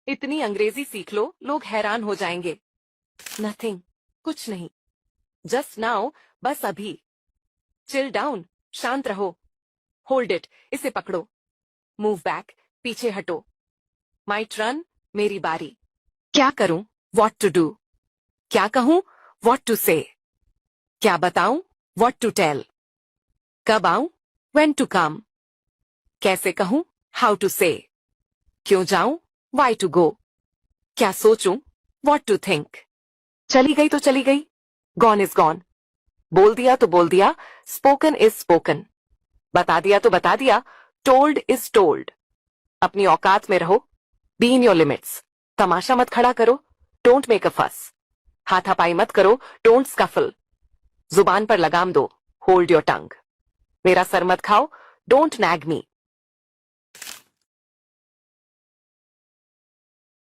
इतनी अंग्रेजी सीख लो, लोग हैरान हो जाएंगे। नथिंग, कुछ नहीं। जस्ट नाउ, बस अभी। चिल डाउन, शांत रहो। होल्ड इट, इसे पकड़ो। मूव बैक, पीछे हटो। माई टर्न, मेरी बारी। क्या करूं? What to do. क्या कहूं? What to say. क्या बताऊं? What to tell. कब आऊं? When to come. कैसे कहूं? How to say. क्यों जाऊं? Why to go. क्या सोचूं? What to think. चली गई तो चली गई, गॉन इज गॉन। बोल दिया तो बोल दिया, स्पोकन इज स्पोकन। बता दिया तो बता दिया, टोल्ड इज टोल्ड। अपनी औकात में रहो, बी इन योर लिमिट्स। तमाशा मत खड़ा करो, डोंट मेक अ फस। हाथापाई मत करो, डोंट स्कफल। जुबान पर लगाम दो, होल्ड योर टंग। मेरा सर मत खाओ, डोंट नैग मी।